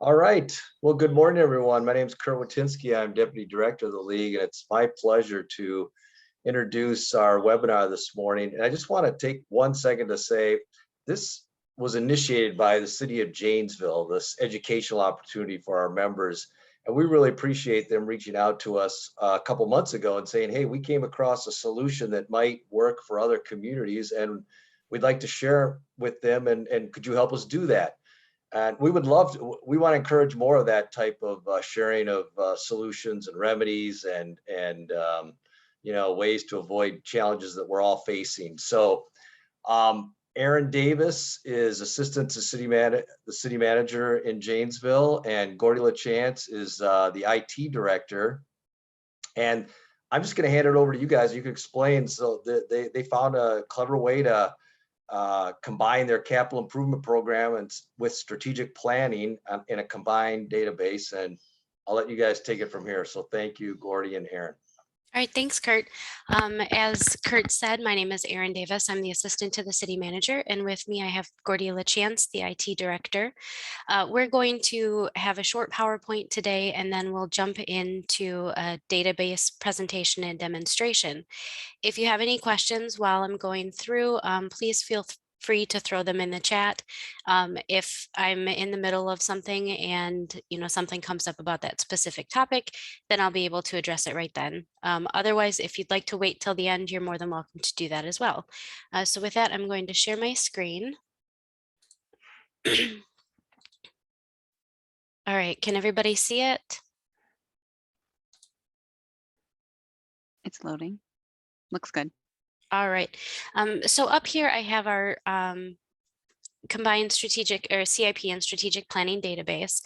All right. Well, good morning, everyone. My name is Kurt Watinsky. I'm Deputy Director of the League, and it's my pleasure to introduce our webinar this morning. And I just want to take 1 second to say this was initiated by the City of Janesville, this educational opportunity for our members. And we really appreciate them reaching out to us a couple months ago and saying, hey, we came across a solution that might work for other communities, and we'd like to share with them. And could you help us do that? And we would love to, we want to encourage more of that type of sharing of solutions and remedies and ways to avoid challenges that we're all facing. So Erin Davis is assistant to the city manager in Janesville, and Gordy LaChance is the IT director. And I'm just going to hand it over to you guys. You can explain. So they found a clever way to combine their capital improvement program and with strategic planning in a combined database. And I'll let you guys take it from here. So thank you, Gordy and Erin. All right, thanks, Kurt. As Kurt said, my name is Erin Davis. I'm the assistant to the city manager, and with me I have Gordy LaChance, the IT director. We're going to have a short PowerPoint today, and then we'll jump into a database presentation and demonstration. If you have any questions while I'm going through, please feel free to throw them in the chat. If I'm in the middle of something and something comes up about that specific topic, then I'll be able to address it right then. Otherwise, if you'd like to wait till the end, you're more than welcome to do that as well. So with that, I'm going to share my screen. All right, can everybody see it? It's loading. Looks good. All right. So up here I have our combined strategic or CIP and strategic planning database.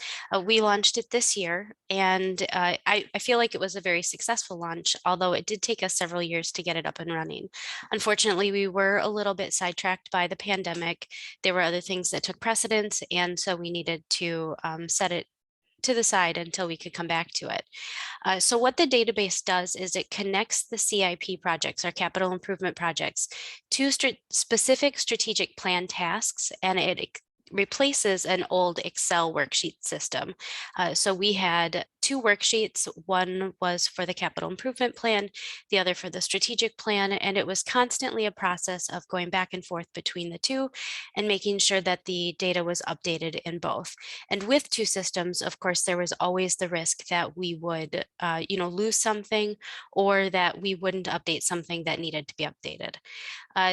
We launched it this year, and I feel like it was a very successful launch, although it did take us several years to get it up and running. Unfortunately, we were a little bit sidetracked by the pandemic. There were other things that took precedence, and so we needed to set it to the side until we could come back to it. So what the database does is it connects the CIP projects, our capital improvement projects, to specific strategic plan tasks, and it replaces an old Excel worksheet system. So we had 2 worksheets. One was for the capital improvement plan, the other for the strategic plan, and it was constantly a process of going back and forth between the 2 and making sure that the data was updated in both. And with 2 systems, of course, there was always the risk that we would lose something, or that we wouldn't update something that needed to be updated.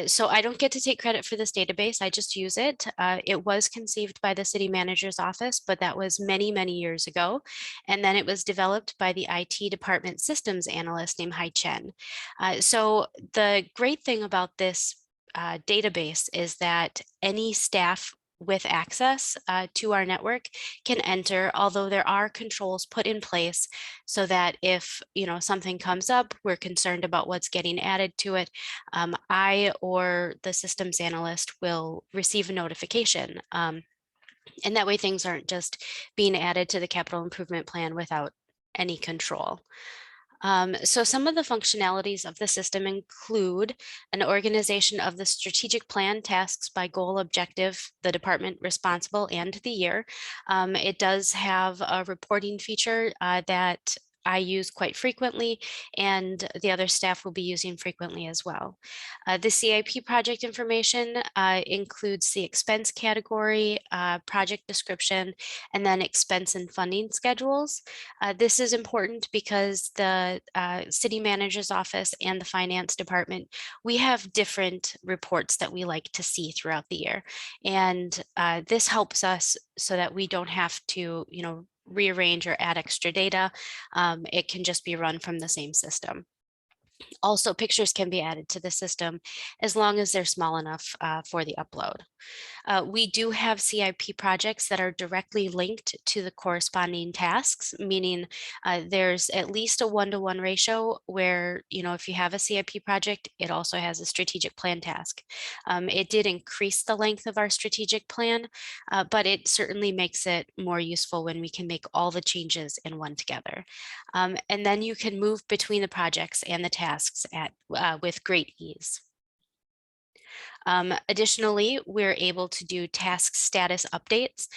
So I don't get to take credit for this database. I just use it. It was conceived by the city manager's office, but that was many, many years ago. And then it was developed by the IT department systems analyst named LaChance. So the great thing about this database is that any staff with access to our network can enter, although there are controls put in place so that if something comes up, we're concerned about what's getting added to it, I or the systems analyst will receive a notification. And that way things aren't just being added to the capital improvement plan without any control. So some of the functionalities of the system include an organization of the strategic plan tasks by goal, objective, the department responsible, and the year. It does have a reporting feature that I use quite frequently, and the other staff will be using frequently as well. The CIP project information includes the expense category, project description, and then expense and funding schedules. This is important because the city manager's office and the finance department, we have different reports that we like to see throughout the year. And this helps us so that we don't have to, rearrange or add extra data. It can just be run from the same system. Also, pictures can be added to the system as long as they're small enough for the upload. We do have CIP projects that are directly linked to the corresponding tasks, meaning there's at least a 1-to-1 ratio where, if you have a CIP project, it also has a strategic plan task. It did increase the length of our strategic plan, but it certainly makes it more useful when we can make all the changes in one together. And then you can move between the projects and the tasks with great ease. Additionally, we're able to do task status updates.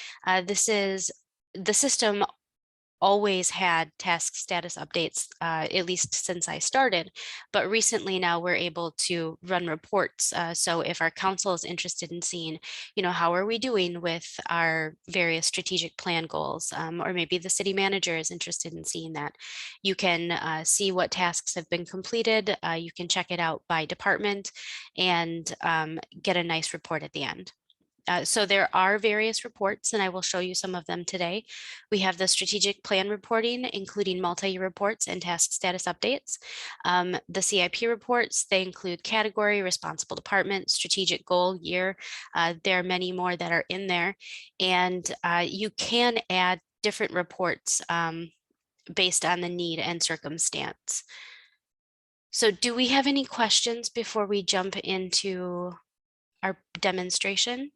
This is the system always had task status updates, at least since I started, but recently now we're able to run reports. So if our council is interested in seeing, how are we doing with our various strategic plan goals, or maybe the city manager is interested in seeing that, you can see what tasks have been completed. You can check it out by department and get a nice report at the end. So there are various reports, and I will show you some of them today. We have the strategic plan reporting, including multi-year reports and task status updates. The CIP reports, they include category, responsible department, strategic goal, year. There are many more that are in there. And you can add different reports based on the need and circumstance. So do we have any questions before we jump into our demonstration?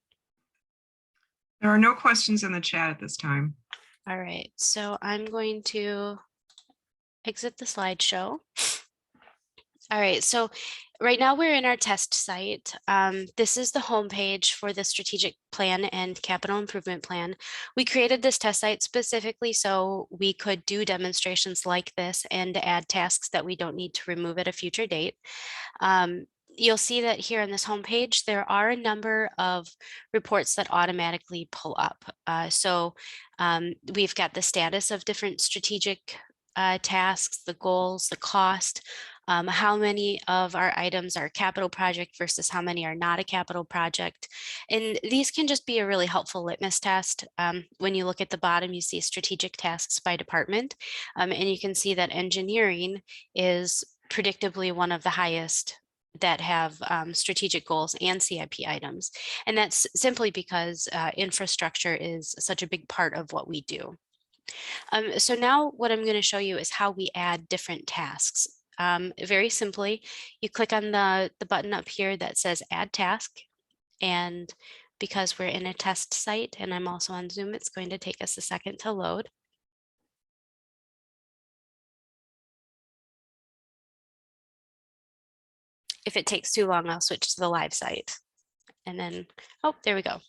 There are no questions in the chat at this time. All right, so I'm going to exit the slideshow. All right, so right now we're in our test site. This is the homepage for the strategic plan and capital improvement plan. We created this test site specifically so we could do demonstrations like this and add tasks that we don't need to remove at a future date. You'll see that here on this homepage, there are a number of reports that automatically pull up. We've got the status of different strategic tasks, the goals, the cost, how many of our items are capital project versus how many are not a capital project. And these can just be a really helpful litmus test. When you look at the bottom, you see strategic tasks by department, and you can see that engineering is predictably one of the highest that have strategic goals and CIP items. And that's simply because infrastructure is such a big part of what we do. So now what I'm going to show you is how we add different tasks. Very simply, you click on the button up here that says add task. And because we're in a test site and I'm also on Zoom, it's going to take us a second to load. If it takes too long, I'll switch to the live site. And then, oh, there we go.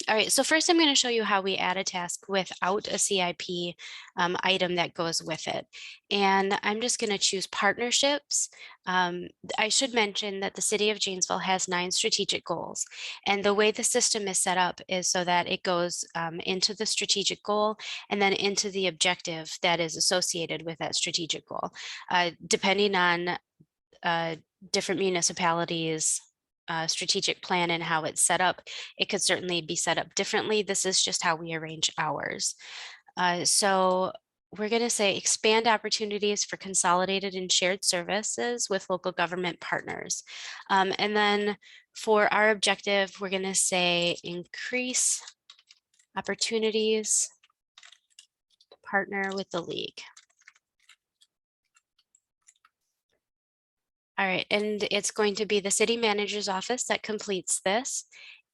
All right, so first I'm going to show you how we add a task without a CIP item that goes with it. And I'm just going to choose partnerships. I should mention that the City of Janesville has 9 strategic goals. And the way the system is set up is so that it goes into the strategic goal and then into the objective that is associated with that strategic goal. Depending on different municipalities, strategic plan and how it's set up, it could certainly be set up differently. This is just how we arrange ours. So we're going to say expand opportunities for consolidated and shared services with local government partners. And then for our objective, we're going to say increase opportunities to partner with the league. All right, and it's going to be the city manager's office that completes this.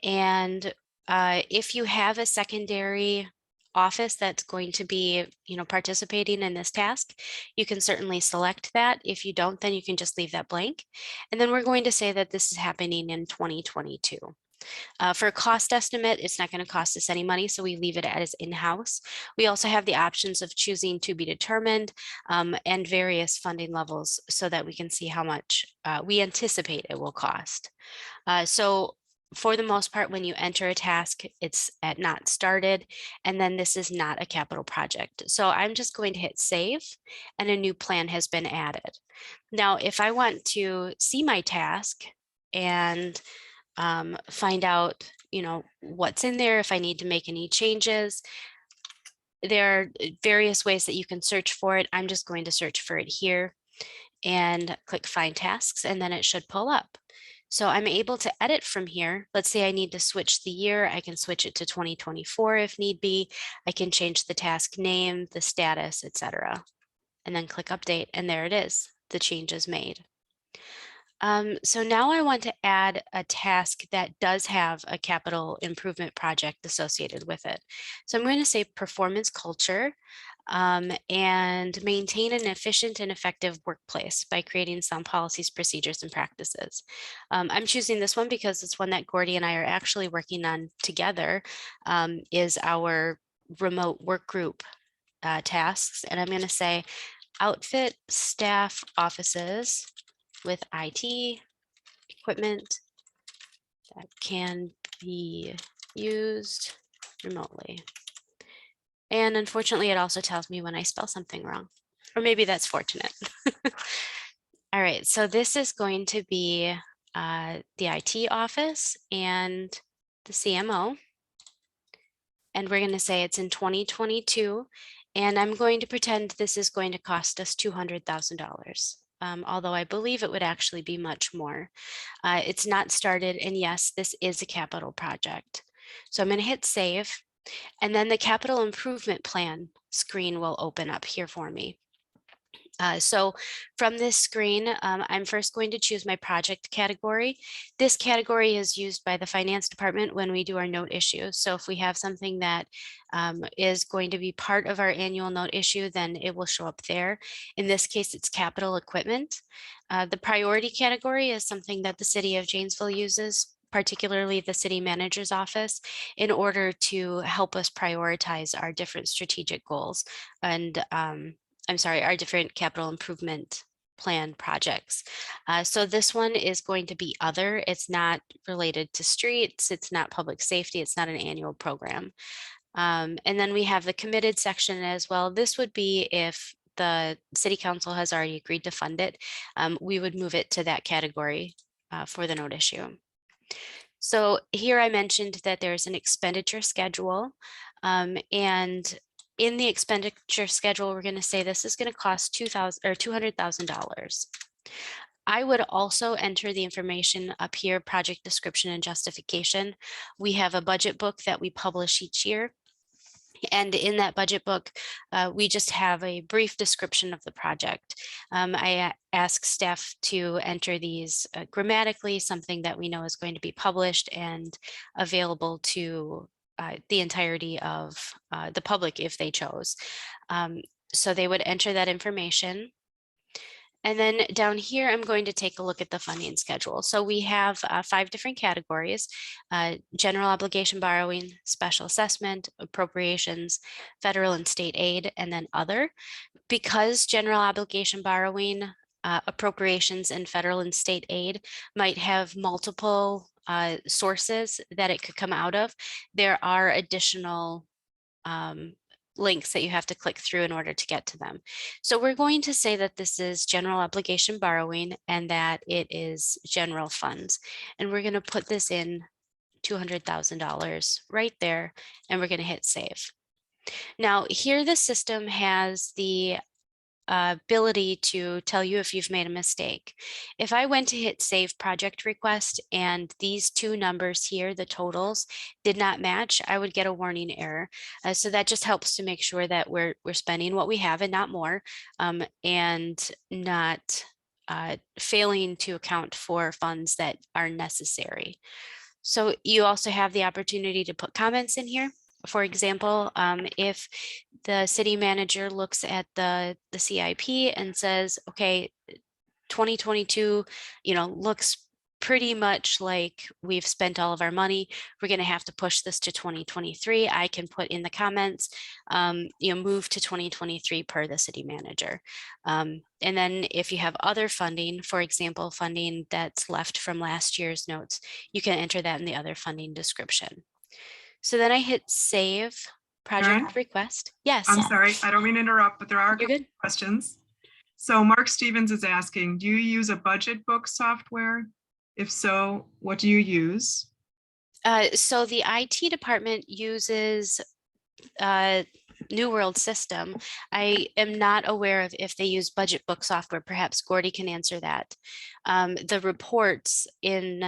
And if you have a secondary office that's going to be, participating in this task, you can certainly select that. If you don't, then you can just leave that blank. And then we're going to say that this is happening in 2022. For a cost estimate, it's not going to cost us any money, so we leave it as in-house. We also have the options of choosing to be determined and various funding levels so that we can see how much we anticipate it will cost. So for the most part, when you enter a task, it's at not started, and then this is not a capital project. So I'm just going to hit save, and a new plan has been added. Now, if I want to see my task and find out, what's in there, if I need to make any changes. There are various ways that you can search for it. I'm just going to search for it here and click find tasks, and then it should pull up. So I'm able to edit from here. Let's say I need to switch the year. I can switch it to 2024 if need be. I can change the task name, the status, etc. And then click update, and there it is. The change is made. So now I want to add a task that does have a capital improvement project associated with it. So I'm going to say performance culture and maintain an efficient and effective workplace by creating some policies, procedures, and practices. I'm choosing this one because it's one that Gordy and I are actually working on together, is our remote work group tasks. And I'm going to say outfit staff offices with IT equipment that can be used remotely. And unfortunately, it also tells me when I spell something wrong, or maybe that's fortunate. All right, so this is going to be the IT office and the CMO. And we're going to say it's in 2022. And I'm going to pretend this is going to cost us $200,000. Although I believe it would actually be much more. It's not started, and yes, this is a capital project. So I'm going to hit save, and then the capital improvement plan screen will open up here for me. So from this screen, I'm first going to choose my project category. This category is used by the finance department when we do our note issue. So if we have something that is going to be part of our annual note issue, then it will show up there. In this case, it's capital equipment. The priority category is something that the City of Janesville uses, particularly the city manager's office, in order to help us prioritize our different strategic goals and our different capital improvement plan projects. So this one is going to be other. It's not related to streets. It's not public safety. It's not an annual program. And then we have the committed section as well. This would be if the city council has already agreed to fund it, we would move it to that category for the note issue. So here I mentioned that there's an expenditure schedule, and in the expenditure schedule, we're going to say this is going to cost $200,000. I would also enter the information up here, project description and justification. We have a budget book that we publish each year. And in that budget book, we just have a brief description of the project. I ask staff to enter these grammatically, something that we know is going to be published and available to the entirety of the public if they chose. So they would enter that information. And then down here, I'm going to take a look at the funding schedule. So we have 5 different categories: general obligation borrowing, special assessment, appropriations, federal and state aid, and then other. Because general obligation borrowing, appropriations, and federal and state aid might have multiple sources that it could come out of, there are additional links that you have to click through in order to get to them. So we're going to say that this is general obligation borrowing and that it is general funds. And we're going to put this in $200,000 right there, and we're going to hit save. Now here the system has the ability to tell you if you've made a mistake. If I went to hit save project request and these 2 numbers here, the totals, did not match, I would get a warning error. So that just helps to make sure that we're spending what we have and not more, and not failing to account for funds that are necessary. So you also have the opportunity to put comments in here. For example, if the city manager looks at the CIP and says, okay, 2022, looks pretty much like we've spent all of our money, we're going to have to push this to 2023. I can put in the comments, move to 2023 per the city manager. And then if you have other funding, for example, funding that's left from last year's notes, you can enter that in the other funding description. So then I hit save project Erin? request. Yes. I'm sorry, I don't mean to interrupt, but there are a You're couple good. questions. So Mark Stevens is asking, do you use a budget book software? If so, what do you use? So the IT department uses New World system. I am not aware of if they use budget book software. Perhaps Gordy can answer that. The reports in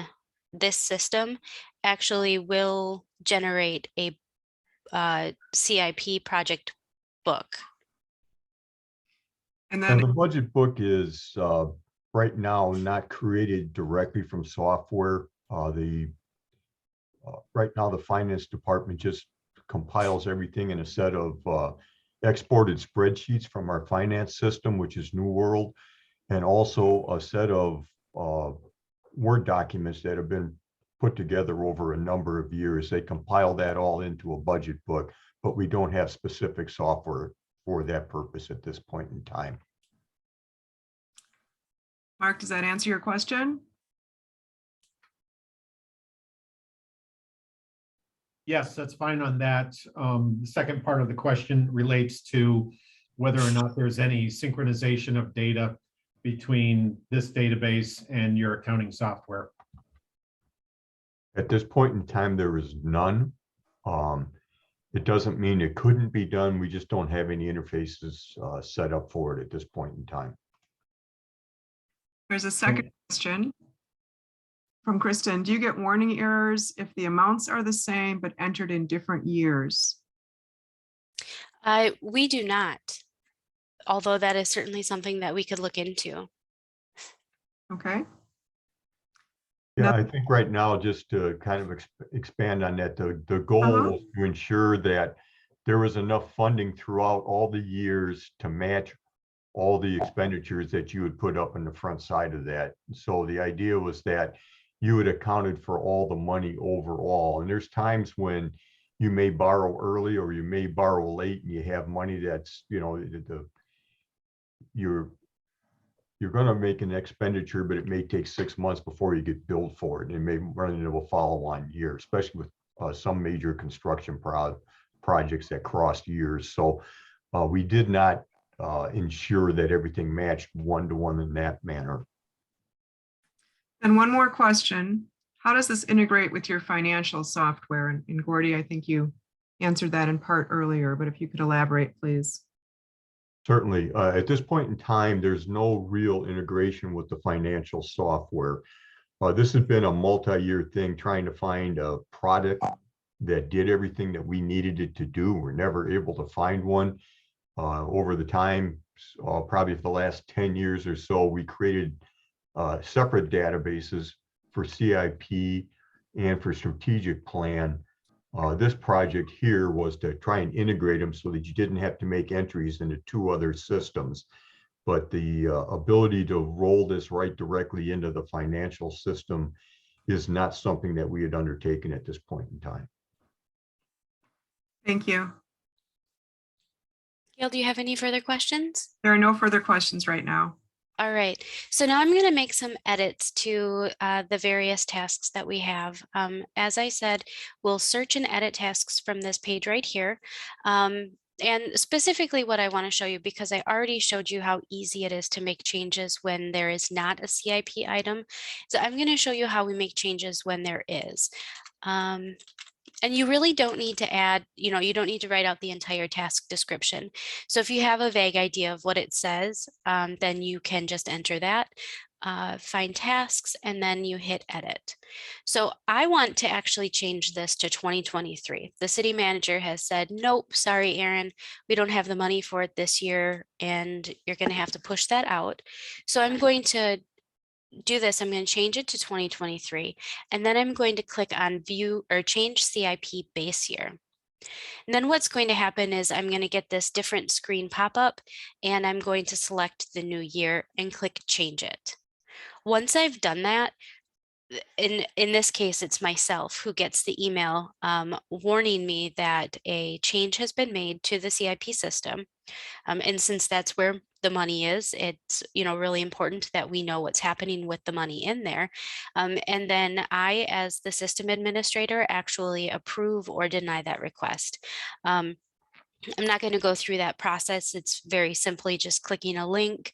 this system actually will generate a CIP project book. And And then, the budget book is right now not created directly from software. Right now the finance department just compiles everything in a set of exported spreadsheets from our finance system, which is New World, and also a set of Word documents that have been put together over a number of years. They compile that all into a budget book, but we don't have specific software for that purpose at this point in time. Mark, does that answer your question? Yes, that's fine on that. The second part of the question relates to whether or not there's any synchronization of data between this database and your accounting software. At this point in time, there is none. It doesn't mean it couldn't be done. We just don't have any interfaces set up for it at this point in time. There's a second question from Kristen. Do you get warning errors if the amounts are the same but entered in different years? We do not, although that is certainly something that we could look into. Okay. Yeah, Nothing- I think right now, just to kind of expand on that, the goal Uh-huh. was to ensure that there was enough funding throughout all the years to match all the expenditures that you would put up in the front side of that. So the idea was that you had accounted for all the money overall. And there's times when you may borrow early or you may borrow late and you have money that's, you know, you're going to make an expenditure, but it may take 6 months before you get billed for it. And it may run into a follow-on year, especially with some major construction projects that crossed years. So we did not ensure that everything matched one-to-one in that manner. And one more question. How does this integrate with your financial software? And Gordy, I think you answered that in part earlier, but if you could elaborate, please. Certainly. At this point in time, there's no real integration with the financial software. This has been a multi-year thing, trying to find a product that did everything that we needed it to do. We're never able to find one. Over the time, probably for the last 10 years or so, we created separate databases for CIP and for strategic plan. This project here was to try and integrate them so that you didn't have to make entries into 2 other systems. But the ability to roll this right directly into the financial system is not something that we had undertaken at this point in time. Thank you. Gail, do you have any further questions? There are no further questions right now. All right, so now I'm going to make some edits to the various tasks that we have. As I said, we'll search and edit tasks from this page right here. And specifically what I want to show you, because I already showed you how easy it is to make changes when there is not a CIP item. So I'm going to show you how we make changes when there is. And you really don't need to add, you don't need to write out the entire task description. So if you have a vague idea of what it says, then you can just enter that, find tasks, and then you hit edit. So I want to actually change this to 2023. The city manager has said, nope, sorry, Erin, we don't have the money for it this year, and you're going to have to push that out. So I'm going to do this. I'm going to change it to 2023, and then I'm going to click on view or change CIP base year. And then what's going to happen is I'm going to get this different screen pop up, and I'm going to select the new year and click change it. Once I've done that, in this case, it's myself who gets the email warning me that a change has been made to the CIP system. And since that's where the money is, it's really important that we know what's happening with the money in there. And then I, as the system administrator, actually approve or deny that request. I'm not going to go through that process. It's very simply just clicking a link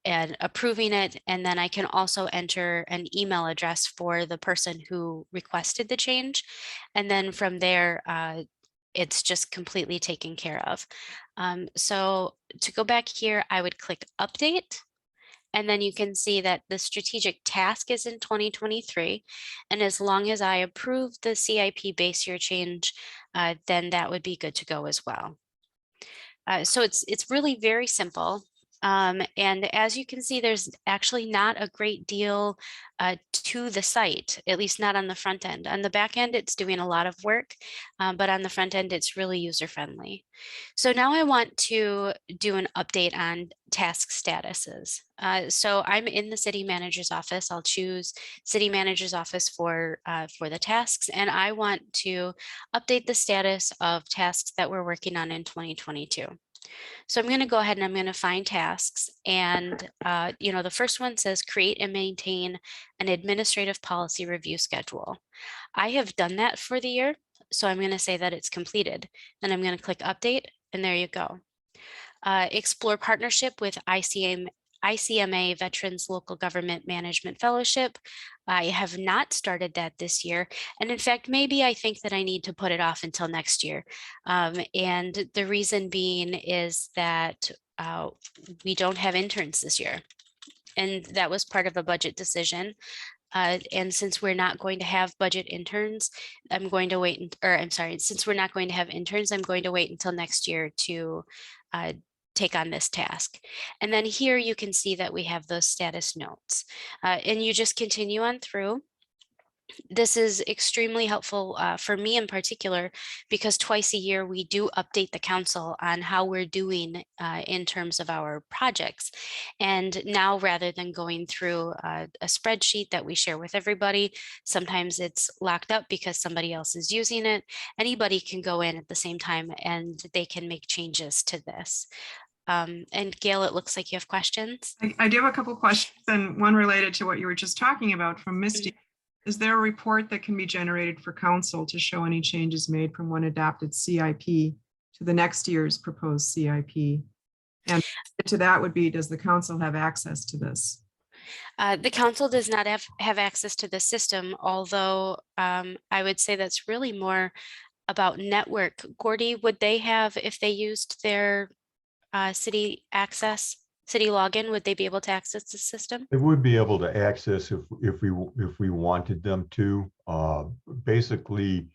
and approving it. And then I can also enter an email address for the person who requested the change. And then from there, it's just completely taken care of. So to go back here, I would click update. And then you can see that the strategic task is in 2023. And as long as I approve the CIP base year change, then that would be good to go as well. So it's really very simple. And as you can see, there's actually not a great deal to the site, at least not on the front end. On the back end, it's doing a lot of work, but on the front end, it's really user friendly. So now I want to do an update on task statuses. So I'm in the city manager's office. I'll choose city manager's office for the tasks, and I want to update the status of tasks that we're working on in 2022. So I'm going to go ahead and I'm going to find tasks, and the first one says create and maintain an administrative policy review schedule. I have done that for the year, so I'm going to say that it's completed. Then I'm going to click update, and there you go. Explore partnership with ICMA Veterans Local Government Management Fellowship. I have not started that this year. And in fact, maybe I think that I need to put it off until next year. And the reason being is that we don't have interns this year. And that was part of a budget decision. And since we're not going to have budget interns, I'm going to wait, since we're not going to have interns, I'm going to wait until next year to take on this task. And then here you can see that we have those status notes, and you just continue on through. This is extremely helpful for me in particular, because twice a year we do update the council on how we're doing in terms of our projects. And now, rather than going through a spreadsheet that we share with everybody, sometimes it's locked up because somebody else is using it. Anybody can go in at the same time and they can make changes to this. And Gail, it looks like you have questions. I do have a couple questions, and one related to what you were just talking about from Misty. Is there a report that can be generated for council to show any changes made from one adopted CIP to the next year's proposed CIP? And to that would be, does the council have access to this? The council does not have access to the system, although I would say that's really more about network. Gordy, would they have, if they used their city login, would they be able to access the system? They would be able to access if we wanted them to. Basically,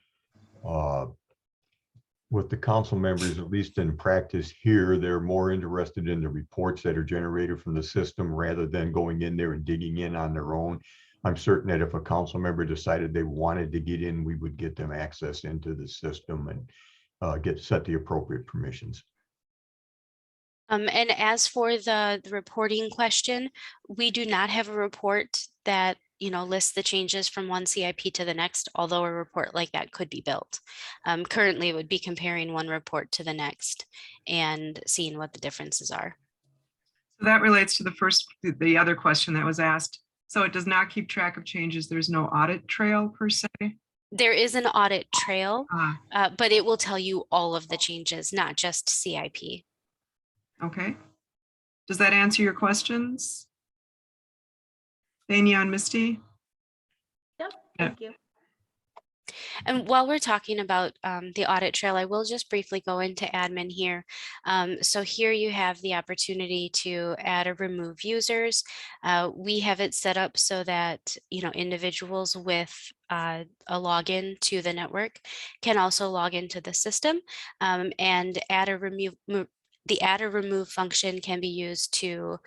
with the council members, at least in practice here, they're more interested in the reports that are generated from the system rather than going in there and digging in on their own. I'm certain that if a council member decided they wanted to get in, we would get them access into the system and set the appropriate permissions. And as for the reporting question, we do not have a report that lists the changes from one CIP to the next, although a report like that could be built. Currently, it would be comparing one report to the next and seeing what the differences are. So that relates to the other question that was asked. So it does not keep track of changes. There's no audit trail per se? There is an audit trail, but it will tell you all of the changes, not just CIP. Okay. Does that answer your questions? Dania and Misty? Yep, thank you. And while we're talking about the audit trail, I will just briefly go into admin here. So here you have the opportunity to add or remove users. We have it set up so that individuals with a login to the network can also log into the system, and add or remove. The add or remove function can be used to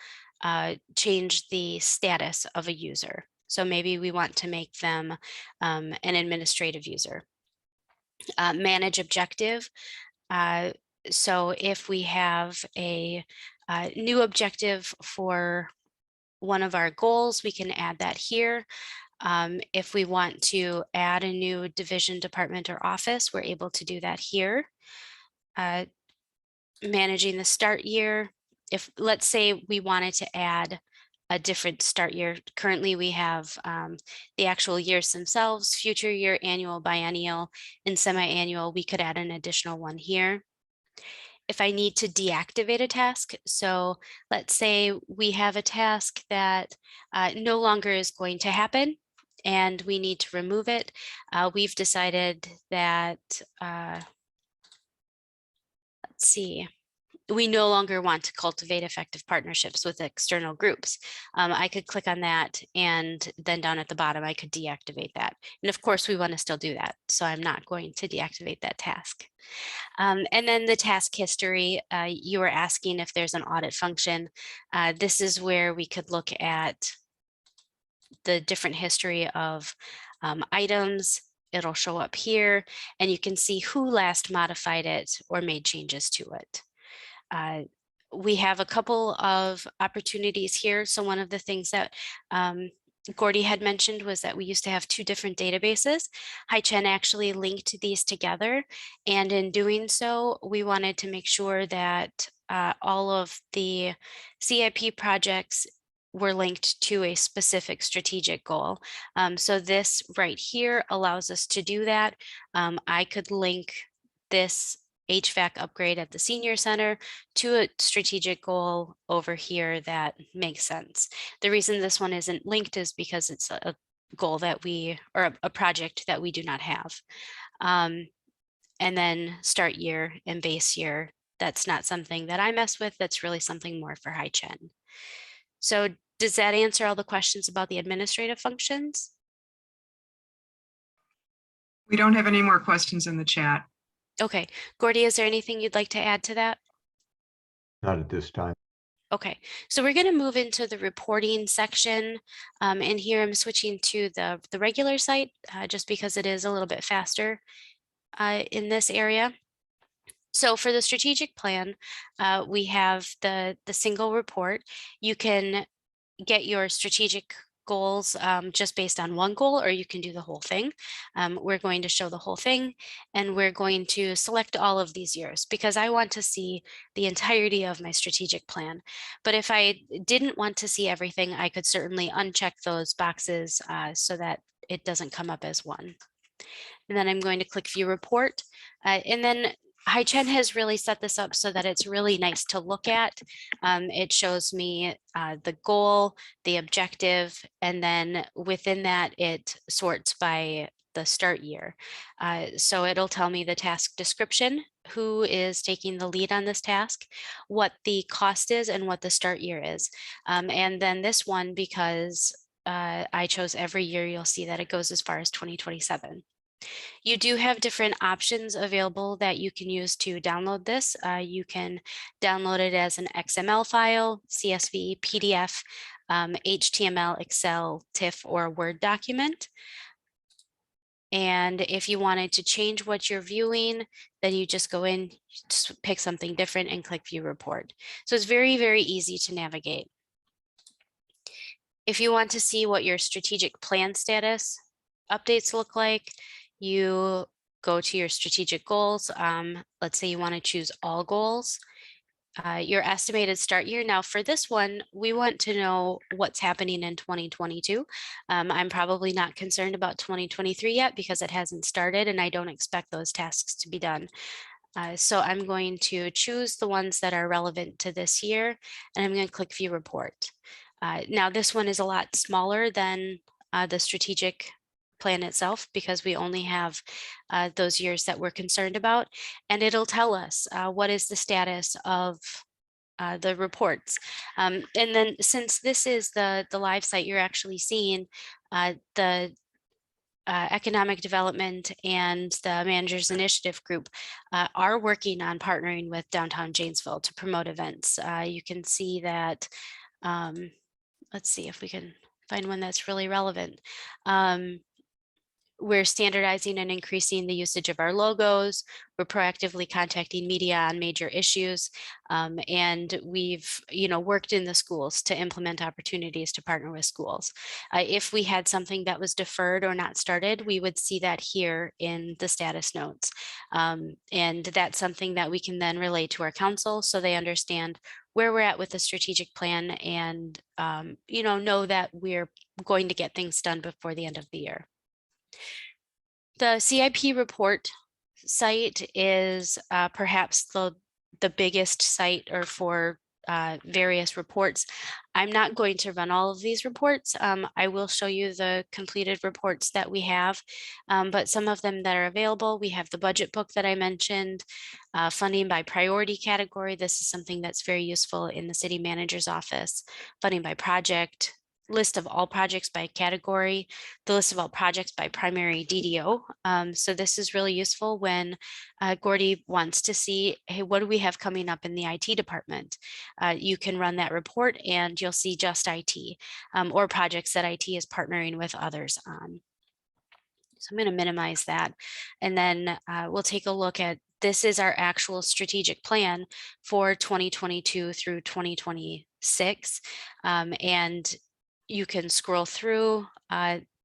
change the status of a user. So maybe we want to make them an administrative user. Manage objective. So if we have a new objective for one of our goals, we can add that here. If we want to add a new division, department, or office, we're able to do that here. Managing the start year. If let's say we wanted to add a different start year, currently we have the actual years themselves, future year, annual, biennial, and semi-annual. We could add an additional one here. If I need to deactivate a task, so let's say we have a task that no longer is going to happen and we need to remove it. We've decided that let's see, we no longer want to cultivate effective partnerships with external groups. I could click on that, and then down at the bottom, I could deactivate that. And of course, we want to still do that. So I'm not going to deactivate that task. And then the task history, you were asking if there's an audit function. This is where we could look at the different history of items. It'll show up here, and you can see who last modified it or made changes to it. We have a couple of opportunities here. So one of the things that Gordy had mentioned was that we used to have two different databases. HiChen actually linked these together, and in doing so, we wanted to make sure that all of the CIP projects were linked to a specific strategic goal. So this right here allows us to do that. I could link this HVAC upgrade at the senior center to a strategic goal over here that makes sense. The reason this one isn't linked is because it's a goal that we, or a project that we do not have. And then start year and base year, that's not something that I mess with. That's really something more for HiChen. So does that answer all the questions about the administrative functions? We don't have any more questions in the chat. Okay, Gordy, is there anything you'd like to add to that? Not at this time. Okay, so we're going to move into the reporting section. And here I'm switching to the regular site just because it is a little bit faster in this area. So for the strategic plan, we have the single report. You can get your strategic goals just based on one goal, or you can do the whole thing. We're going to show the whole thing, and we're going to select all of these years because I want to see the entirety of my strategic plan. But if I didn't want to see everything, I could certainly uncheck those boxes so that it doesn't come up as one. And then I'm going to click View Report. And then HiChen has really set this up so that it's really nice to look at. It shows me the goal, the objective, and then within that, it sorts by the start year. So it'll tell me the task description, who is taking the lead on this task, what the cost is, and what the start year is. And then this one, because I chose every year, you'll see that it goes as far as 2027. You do have different options available that you can use to download this. You can download it as an XML file, CSV, PDF, HTML, Excel, TIFF, or Word document. And if you wanted to change what you're viewing, then you just go in, just pick something different and click View Report. So it's very, very easy to navigate. If you want to see what your strategic plan status updates look like, you go to your strategic goals. Let's say you want to choose all goals. Your estimated start year. Now for this one, we want to know what's happening in 2022. I'm probably not concerned about 2023 yet because it hasn't started and I don't expect those tasks to be done. So I'm going to choose the ones that are relevant to this year, and I'm going to click View Report. Now this one is a lot smaller than the strategic plan itself because we only have those years that we're concerned about, and it'll tell us what is the status of the reports. And then since this is the live site, you're actually seeing the economic development and the managers initiative group are working on partnering with downtown Janesville to promote events. You can see that, let's see if we can find one that's really relevant. We're standardizing and increasing the usage of our logos. We're proactively contacting media on major issues. And we've worked in the schools to implement opportunities to partner with schools. If we had something that was deferred or not started, we would see that here in the status notes. And that's something that we can then relay to our council so they understand where we're at with the strategic plan and know that we're going to get things done before the end of the year. The CIP report site is perhaps the biggest site or for various reports. I'm not going to run all of these reports. I will show you the completed reports that we have, but some of them that are available. We have the budget book that I mentioned, funding by priority category. This is something that's very useful in the city manager's office. Funding by project, list of all projects by category, the list of all projects by primary DDO. So this is really useful when Gordy wants to see, hey, what do we have coming up in the IT department? You can run that report and you'll see just IT or projects that IT is partnering with others on. So I'm going to minimize that. And then we'll take a look at, this is our actual strategic plan for 2022 through 2026. And you can scroll through.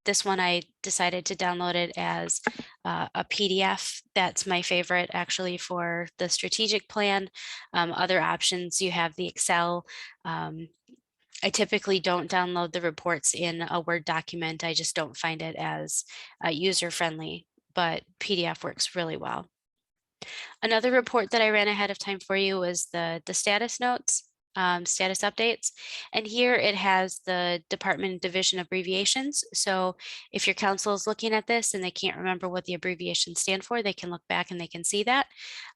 This one, I decided to download it as a PDF. That's my favorite actually for the strategic plan. Other options, you have the Excel. I typically don't download the reports in a Word document. I just don't find it as user-friendly, but PDF works really well. Another report that I ran ahead of time for you was the status notes. Status updates. And here it has the department and division abbreviations. So if your council is looking at this and they can't remember what the abbreviations stand for, they can look back and they can see that.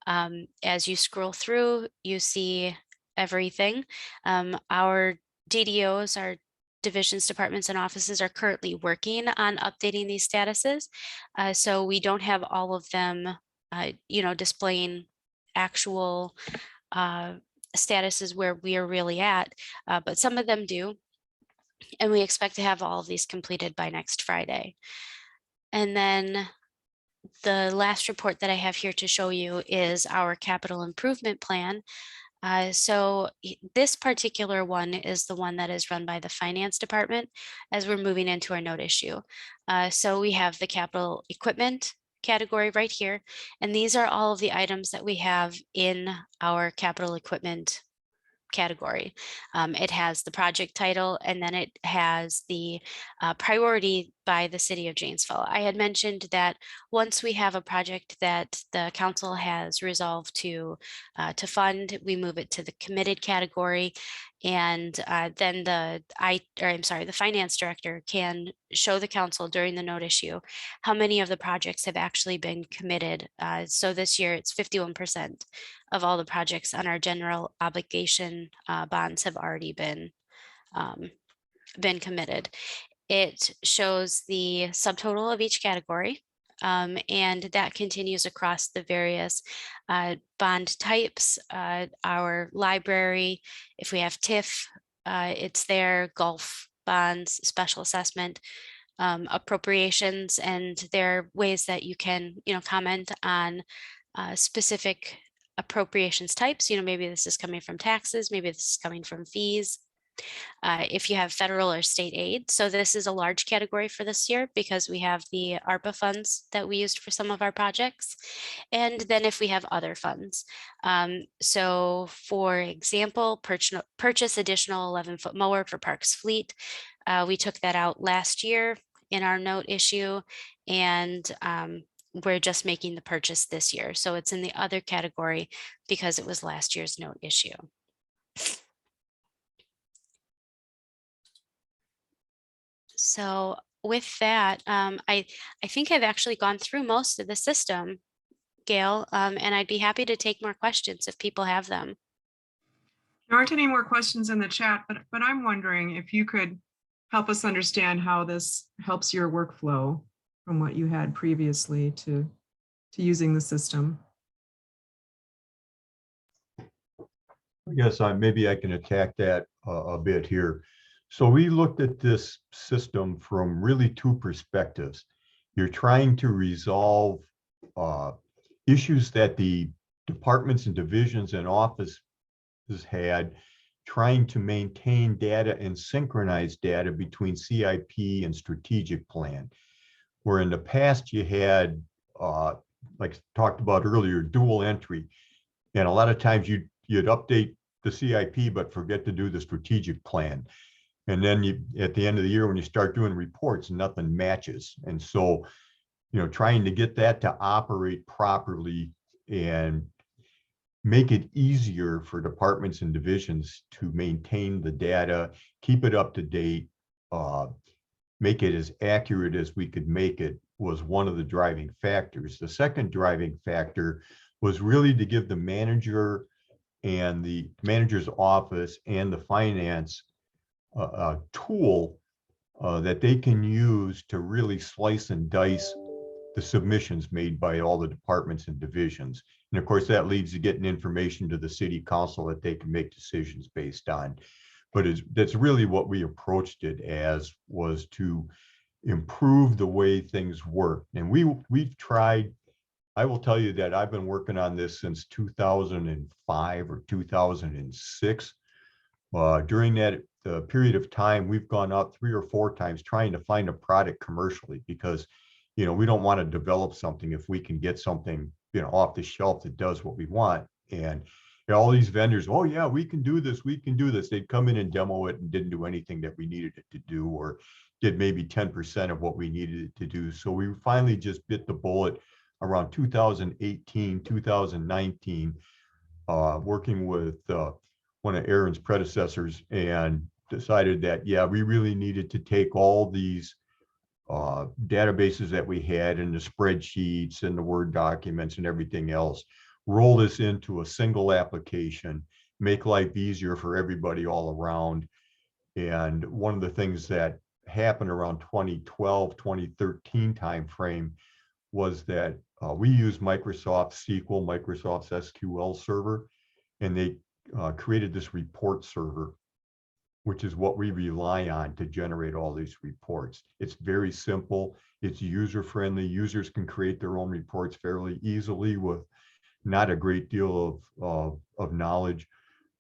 As you scroll through, you see everything. Our DDOs, our divisions, departments, and offices are currently working on updating these statuses. So we don't have all of them, displaying actual statuses where we are really at, but some of them do. And we expect to have all of these completed by next Friday. And then the last report that I have here to show you is our capital improvement plan. So this particular one is the one that is run by the finance department as we're moving into our note issue. So we have the capital equipment category right here. And these are all of the items that we have in our capital equipment category. It has the project title and then it has the priority by the City of Janesville. I had mentioned that once we have a project that the council has resolved to fund, we move it to the committed category. And then the finance director can show the council during the note issue how many of the projects have actually been committed. So this year it's 51% of all the projects on our general obligation bonds have already been committed. It shows the subtotal of each category. And that continues across the various bond types. Our library, if we have TIF, it's there, golf bonds, special assessment, appropriations, and there are ways that you can, comment on specific appropriations types. Maybe this is coming from taxes, maybe this is coming from fees. If you have federal or state aid. So this is a large category for this year because we have the ARPA funds that we used for some of our projects. And then if we have other funds. So for example, purchase additional 11-foot mower for Parks Fleet. We took that out last year in our note issue and we're just making the purchase this year. So it's in the other category because it was last year's note issue. So with that, I think I've actually gone through most of the system, Gail, and I'd be happy to take more questions if people have them. There aren't any more questions in the chat, but I'm wondering if you could help us understand how this helps your workflow from what you had previously to using the system. Yes, maybe I can attack that a bit here. So we looked at this system from really two perspectives. You're trying to resolve issues that the departments and divisions and offices had, trying to maintain data and synchronize data between CIP and strategic plan. Where in the past you had, like talked about earlier, dual entry. And a lot of times you'd update the CIP, but forget to do the strategic plan. And then at the end of the year, when you start doing reports, nothing matches. And so, trying to get that to operate properly and make it easier for departments and divisions to maintain the data, keep it up to date, make it as accurate as we could make it, was one of the driving factors. The second driving factor was really to give the manager and the manager's office and the finance tool that they can use to really slice and dice the submissions made by all the departments and divisions. And of course, that leads to getting information to the city council that they can make decisions based on. But that's really what we approached it as, was to improve the way things work. And we've tried, I will tell you that I've been working on this since 2005 or 2006. During that period of time, we've gone out 3 or 4 times trying to find a product commercially, because we don't want to develop something if we can get something off the shelf that does what we want. And all these vendors, oh yeah, we can do this, they'd come in and demo it and didn't do anything that we needed it to do, or did maybe 10% of what we needed it to do. So we finally just bit the bullet around 2018, 2019, working with one of Erin's predecessors, and decided that, yeah, we really needed to take all these databases that we had, and the spreadsheets and the Word documents and everything else, roll this into a single application, make life easier for everybody all around. And one of the things that happened around 2012, 2013 timeframe was that we use Microsoft SQL, Microsoft's SQL server, and they created this report server, which is what we rely on to generate all these reports. It's very simple. It's user-friendly. Users can create their own reports fairly easily with not a great deal of knowledge.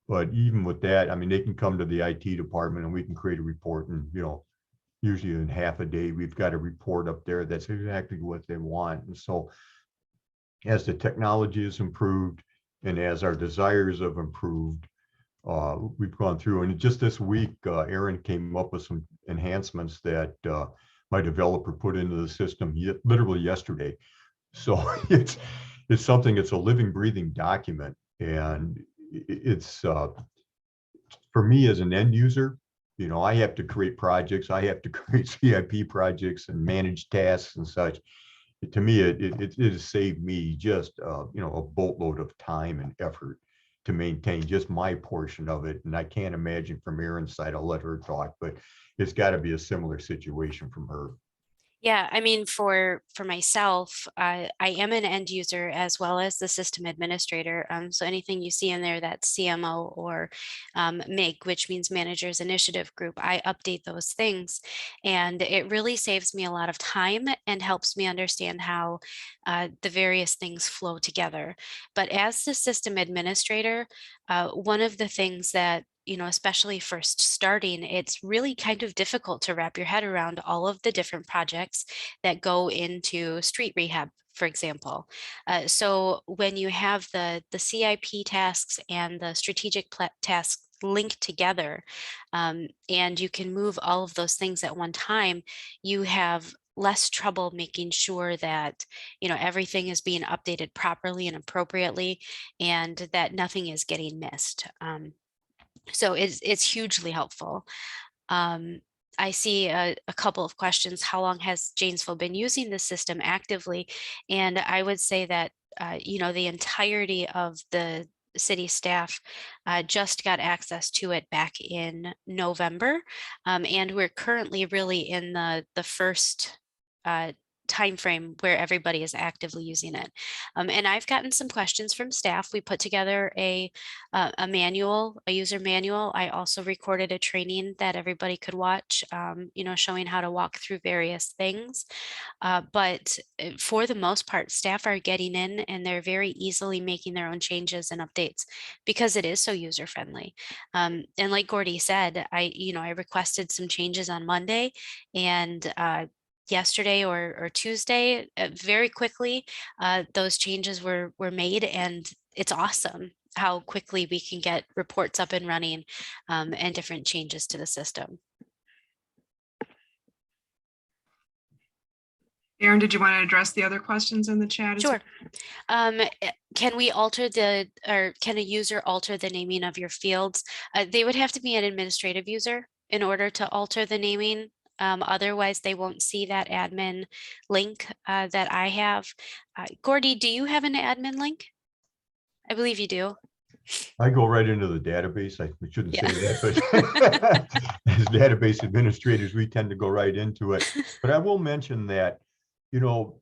But even with that, I mean, they can come to the IT department and we can create a report, and usually in half a day, we've got a report up there that's exactly what they want. And so as the technology has improved and as our desires have improved, we've gone through, and just this week, Erin came up with some enhancements that my developer put into the system literally yesterday. So it's something, it's a living, breathing document. And it's, for me as an end user, I have to create projects, I have to create CIP projects and manage tasks and such. To me, it has saved me just, a boatload of time and effort to maintain just my portion of it. And I can't imagine from Erin's side, I'll let her talk, but it's got to be a similar situation from her. Yeah, I mean, for myself, I am an end user as well as the system administrator. So anything you see in there that's CMO or MIG, which means Managers Initiative Group, I update those things. And it really saves me a lot of time and helps me understand how the various things flow together. But as the system administrator, one of the things that especially first starting, it's really kind of difficult to wrap your head around all of the different projects that go into street rehab, for example. So when you have the CIP tasks and the strategic tasks linked together, and you can move all of those things at one time, you have less trouble making sure that everything is being updated properly and appropriately, and that nothing is getting missed. So it's hugely helpful. I see a couple of questions. How long has Janesville been using the system actively? And I would say that, the entirety of the city staff just got access to it back in November. And we're currently really in the first time frame where everybody is actively using it. And I've gotten some questions from staff. We put together a manual, a user manual. I also recorded a training that everybody could watch, showing how to walk through various things. But for the most part, staff are getting in and they're very easily making their own changes and updates because it is so user friendly. And like Gordy said, I requested some changes on Monday, and yesterday or Tuesday, very quickly, those changes were made, and it's awesome how quickly we can get reports up and running, and different changes to the system. Erin, did you want to address the other questions in the chat? Sure. Can we alter or can a user alter the naming of your fields? They would have to be an administrative user in order to alter the naming. Otherwise, they won't see that admin link that I have. Gordy, do you have an admin link? I believe you do. I go right into the database. I shouldn't Yeah. say that, but as database administrators, we tend to go right into it. But I will mention that, you know,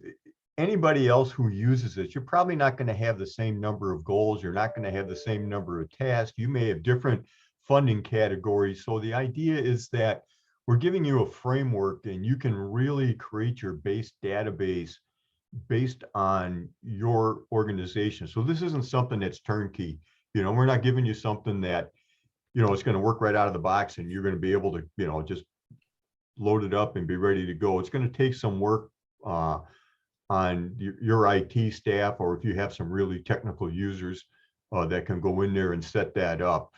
anybody else who uses it, you're probably not going to have the same number of goals. You're not going to have the same number of tasks. You may have different funding categories. So the idea is that we're giving you a framework and you can really create your base database based on your organization. So this isn't something that's turnkey. You know, we're not giving you something that, you know, it's going to work right out of the box and you're going to be able to, you know, just load it up and be ready to go. It's going to take some work on your IT staff, or if you have some really technical users that can go in there and set that up.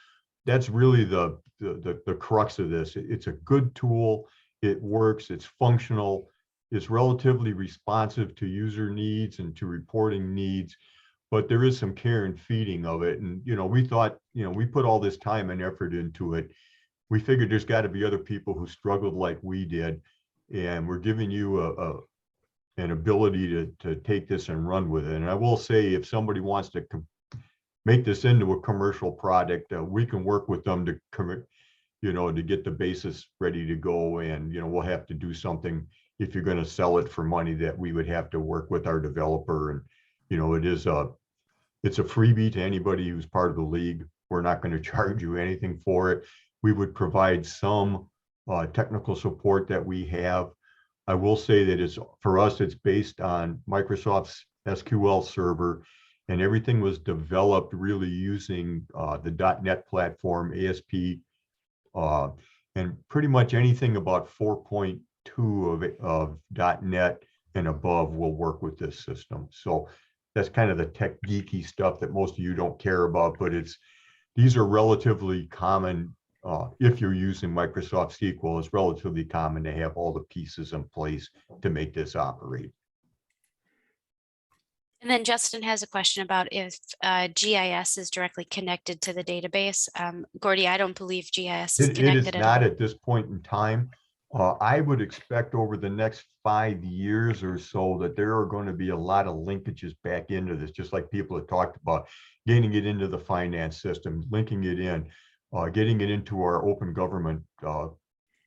That's really the crux of this. It's a good tool. It works. It's functional. It's relatively responsive to user needs and to reporting needs, but there is some care and feeding of it. And, you know, we thought, you know, we put all this time and effort into it. We figured there's got to be other people who struggled like we did. And we're giving you an ability to take this and run with it. And I will say, if somebody wants to make this into a commercial product, we can work with them to, you know, to get the basis ready to go. And, you know, we'll have to do something if you're going to sell it for money that we would have to work with our developer. And, you know, it's a freebie to anybody who's part of the league. We're not going to charge you anything for it. We would provide some technical support that we have. I will say that for us, it's based on Microsoft's SQL server, and everything was developed really using the .NET platform, ASP, and pretty much anything about 4.2 of .NET and above will work with this system. So that's kind of the tech geeky stuff that most of you don't care about, but these are relatively common. If you're using Microsoft SQL, it's relatively common to have all the pieces in place to make this operate. And then Justin has a question about if GIS is directly connected to the database. Gordy, I don't believe GIS is It connected is at not all. at this point in time. I would expect over the next 5 years or so that there are going to be a lot of linkages back into this, just like people have talked about, getting it into the finance system, linking it in, getting it into our open government, you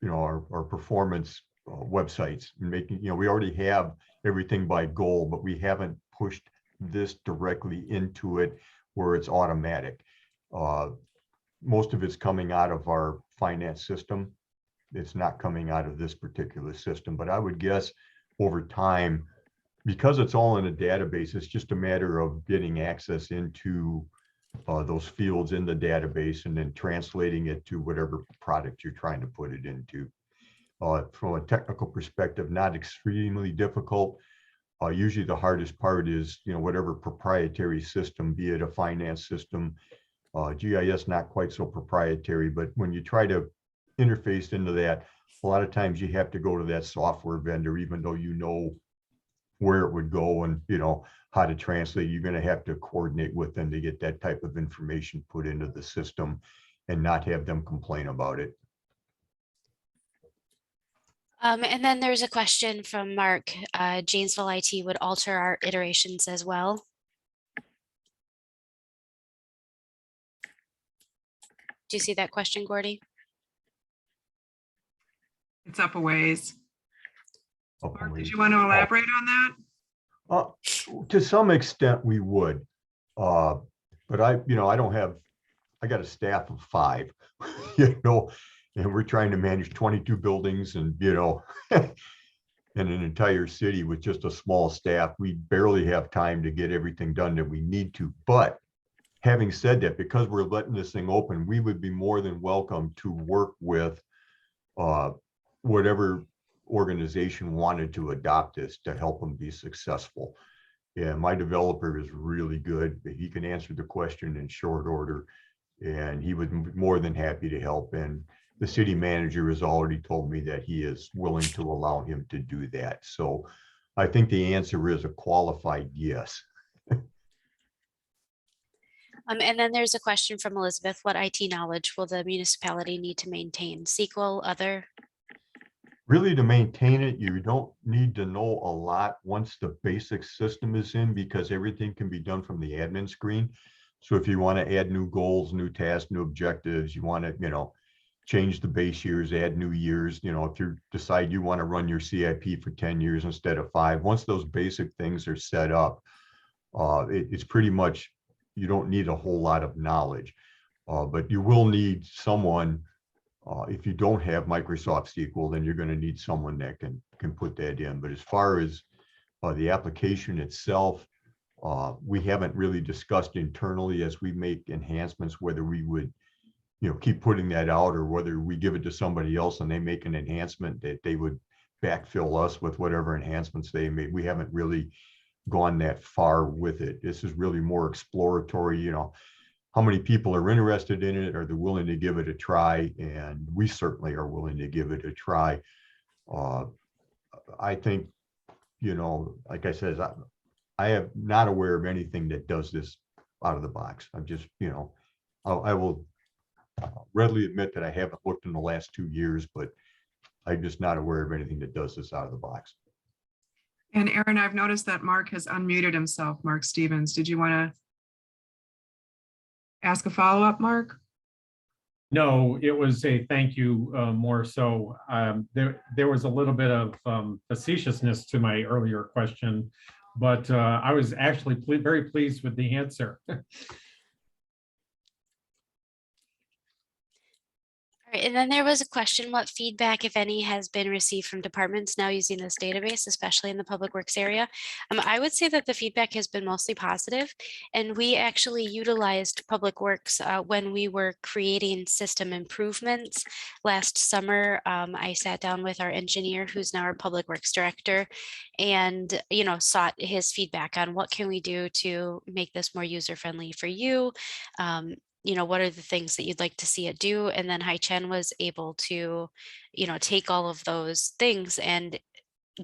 know, our performance websites, and making, you know, we already have everything by goal, but we haven't pushed this directly into it where it's automatic. Most of it's coming out of our finance system. It's not coming out of this particular system, but I would guess over time, because it's all in a database, it's just a matter of getting access into those fields in the database and then translating it to whatever product you're trying to put it into. From a technical perspective, not extremely difficult. Usually the hardest part is, you know, whatever proprietary system, be it a finance system, GIS, not quite so proprietary, but when you try to interface into that, a lot of times you have to go to that software vendor, even though you know where it would go and, you know, how to translate. You're going to have to coordinate with them to get that type of information put into the system and not have them complain about it. And then there's a question from Mark. Janesville IT would alter our iterations as well. Do you see that question, Gordy? It's up a ways. Up Mark, on did the- you want to elaborate on that? To some extent we would, but I got a staff of 5, you know, and we're trying to manage 22 buildings and, you know, and an entire city with just a small staff. We barely have time to get everything done that we need to. But having said that, because we're letting this thing open, we would be more than welcome to work with whatever organization wanted to adopt this to help them be successful. Yeah, my developer is really good. He can answer the question in short order, and he would be more than happy to help. And the city manager has already told me that he is willing to allow him to do that. So I think the answer is a qualified yes. And then there's a question from Elizabeth. What IT knowledge will the municipality need to maintain? SQL, other? Really, to maintain it, you don't need to know a lot once the basic system is in, because everything can be done from the admin screen. So if you want to add new goals, new tasks, new objectives, you want to, change the base years, add new years, if you decide you want to run your CIP for 10 years instead of 5, once those basic things are set up, it's pretty much, you don't need a whole lot of knowledge, but you will need someone. If you don't have Microsoft SQL, then you're going to need someone that can put that in. But as far as the application itself, we haven't really discussed internally as we make enhancements whether we would, keep putting that out, or whether we give it to somebody else and they make an enhancement that they would backfill us with whatever enhancements they made. We haven't really gone that far with it. This is really more exploratory, how many people are interested in it? Are they willing to give it a try? And we certainly are willing to give it a try. I think, like I said, I am not aware of anything that does this out of the box. I'm just, I will readily admit that I haven't looked in the last 2 years, but I'm just not aware of anything that does this out of the box. And Erin, I've noticed that Mark has unmuted himself. Mark Stevens, did you want to ask a follow-up, Mark? No, it was a thank you more so. There was a little bit of facetiousness to my earlier question, but I was actually very pleased with the answer. All right, and then there was a question, what feedback, if any, has been received from departments now using this database, especially in the public works area? I would say that the feedback has been mostly positive, and we actually utilized public works when we were creating system improvements last summer. I sat down with our engineer, who's now our public works director, and sought his feedback on what can we do to make this more user friendly for you. What are the things that you'd like to see it do? And then Hai Chen was able to, take all of those things and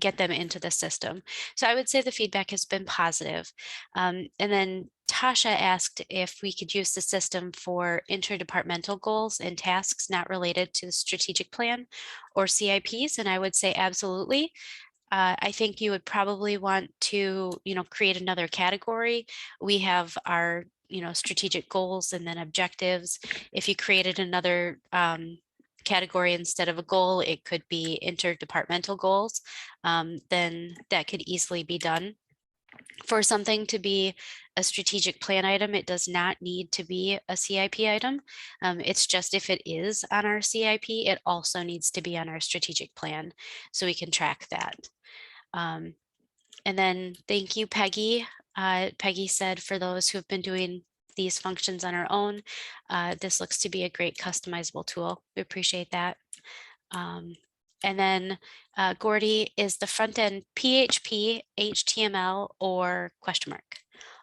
get them into the system. So I would say the feedback has been positive. And then Tasha asked if we could use the system for interdepartmental goals and tasks not related to the strategic plan or CIPs. And I would say absolutely. I think you would probably want to, create another category. We have our strategic goals and then objectives. If you created another category instead of a goal, it could be interdepartmental goals. Then that could easily be done. For something to be a strategic plan item, it does not need to be a CIP item. It's just if it is on our CIP, it also needs to be on our strategic plan so we can track that. And then thank you, Peggy. Peggy said, for those who have been doing these functions on our own, this looks to be a great customizable tool. We appreciate that. And then Gordy, is the front end PHP, HTML, or question mark?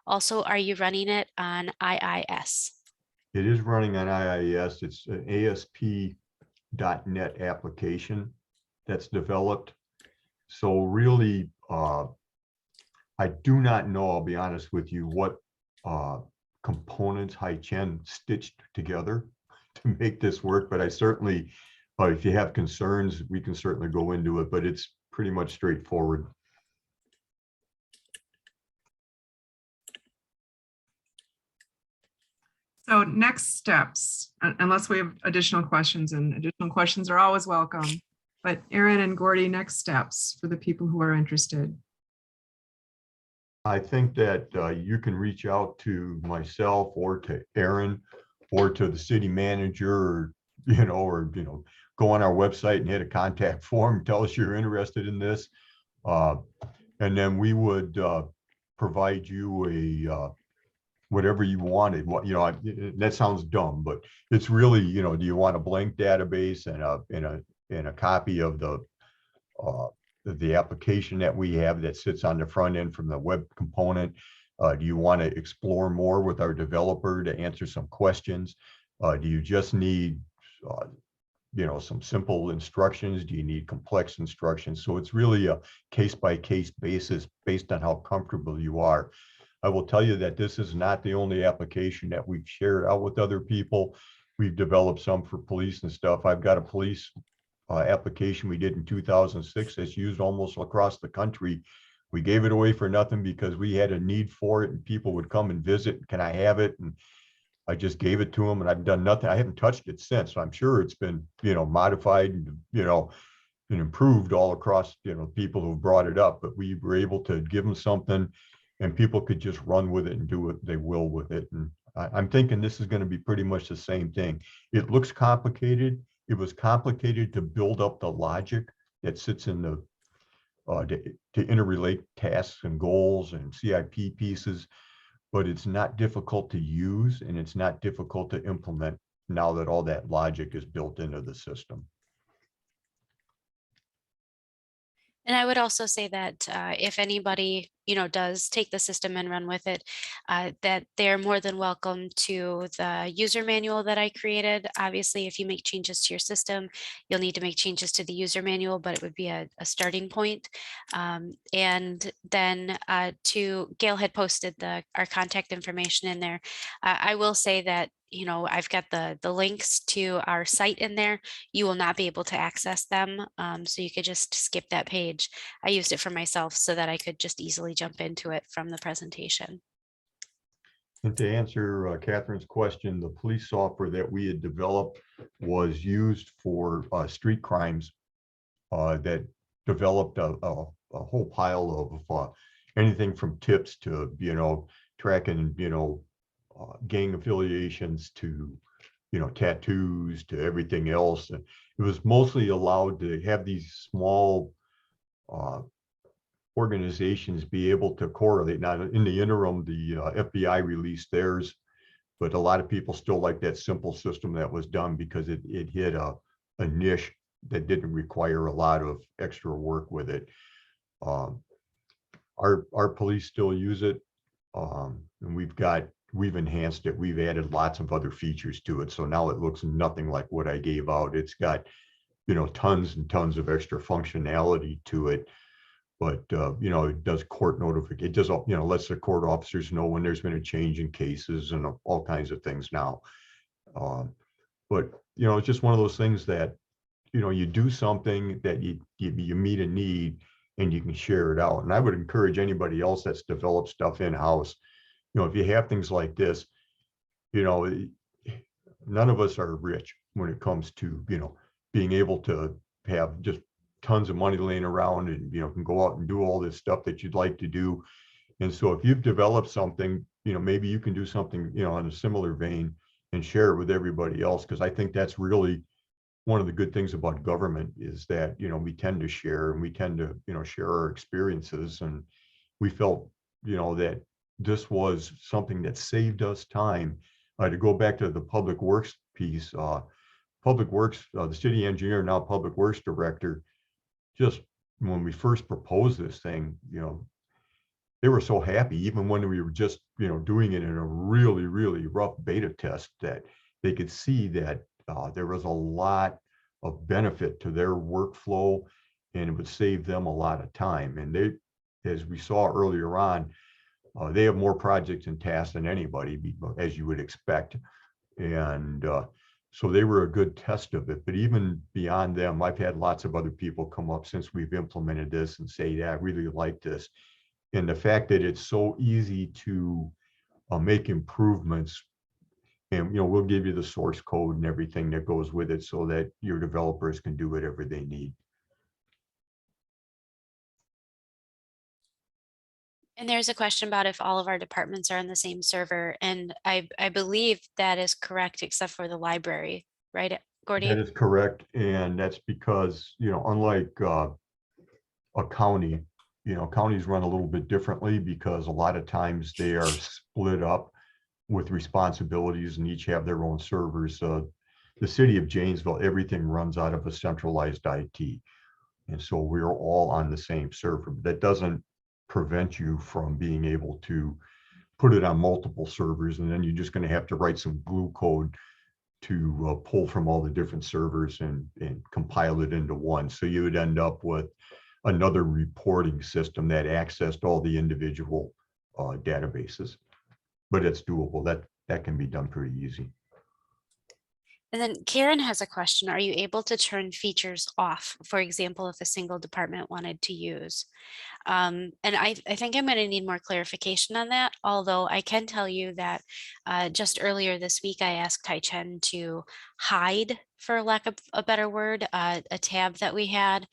Also, are you running it on IIS? It is running on IIS. It's an ASP.NET application that's developed. So really, I do not know, I'll be honest with you, what components Hai Chen stitched together to make this work, but I certainly, if you have concerns, we can certainly go into it, but it's pretty much straightforward. So next steps, unless we have additional questions, and additional questions are always welcome. But Erin and Gordy, next steps for the people who are interested. I think that you can reach out to myself or to Erin or to the city manager, or go on our website and hit a contact form, tell us you're interested in this. And then we would provide you a whatever you wanted. That sounds dumb, but it's really, do you want a blank database and a copy of the application that we have that sits on the front end from the web component? Do you want to explore more with our developer to answer some questions? Do you just need some simple instructions? Do you need complex instructions? So it's really a case-by-case basis based on how comfortable you are. I will tell you that this is not the only application that we've shared out with other people. We've developed some for police and stuff. I've got a police application we did in 2006 that's used almost across the country. We gave it away for nothing because we had a need for it and people would come and visit. Can I have it? And I just gave it to them and I've done nothing. I haven't touched it since. So I'm sure it's been, modified and, and improved all across, people who brought it up, but we were able to give them something and people could just run with it and do what they will with it. And I'm thinking this is going to be pretty much the same thing. It looks complicated. It was complicated to build up the logic that sits in the to interrelate tasks and goals and CIP pieces, but it's not difficult to use and it's not difficult to implement now that all that logic is built into the system. And I would also say that if anybody, does take the system and run with it, that they're more than welcome to the user manual that I created. Obviously, if you make changes to your system, you'll need to make changes to the user manual, but it would be a starting point. And then Gail had posted our contact information in there. I will say that I've got the links to our site in there. You will not be able to access them. So you could just skip that page. I used it for myself so that I could just easily jump into it from the presentation. And to answer Catherine's question, the police software that we had developed was used for street crimes that developed a whole pile of anything from tips to, tracking, gang affiliations to, tattoos to everything else. And it was mostly allowed to have these small organizations be able to correlate. Now, in the interim, the FBI released theirs, but a lot of people still like that simple system that was done because it hit a niche that didn't require a lot of extra work with it. Our police still use it, and we've enhanced it. We've added lots of other features to it, so now it looks nothing like what I gave out. It's got tons and tons of extra functionality to it. But it does court notification. It does lets the court officers know when there's been a change in cases and all kinds of things now. But it's just one of those things that you do something that you meet a need and you can share it out. And I would encourage anybody else that's developed stuff in-house. If you have things like this, none of us are rich when it comes to being able to have just tons of money laying around and can go out and do all this stuff that you'd like to do. And so if you've developed something, maybe you can do something in a similar vein and share it with everybody else, because I think that's really one of the good things about government is that we tend to share and we tend to share our experiences. And we felt that this was something that saved us time. To go back to the public works piece, public works, the city engineer, now public works director, just when we first proposed this thing, they were so happy, even when we were just, doing it in a really, really rough beta test, that they could see that there was a lot of benefit to their workflow and it would save them a lot of time. And they, as we saw earlier on, they have more projects and tasks than anybody, as you would expect. And so they were a good test of it. But even beyond them, I've had lots of other people come up since we've implemented this and say, yeah, I really like this. And the fact that it's so easy to make improvements, and we'll give you the source code and everything that goes with it so that your developers can do whatever they need. And there's a question about if all of our departments are on the same server. And I believe that is correct, except for the library, right, Gordy? That is correct. And that's because, unlike a county, counties run a little bit differently because a lot of times they are split up with responsibilities and each have their own servers. The city of Janesville, everything runs out of a centralized IT. And so we're all on the same server. But that doesn't prevent you from being able to put it on multiple servers, and then you're just going to have to write some glue code to pull from all the different servers and compile it into one. So you would end up with another reporting system that accessed all the individual databases. But it's doable. That can be done pretty easy. And then Karen has a question. Are you able to turn features off? For example, if a single department wanted to use. And I think I'm going to need more clarification on that. Although I can tell you that just earlier this week, I asked Chen to hide, for lack of a better word, a tab that we had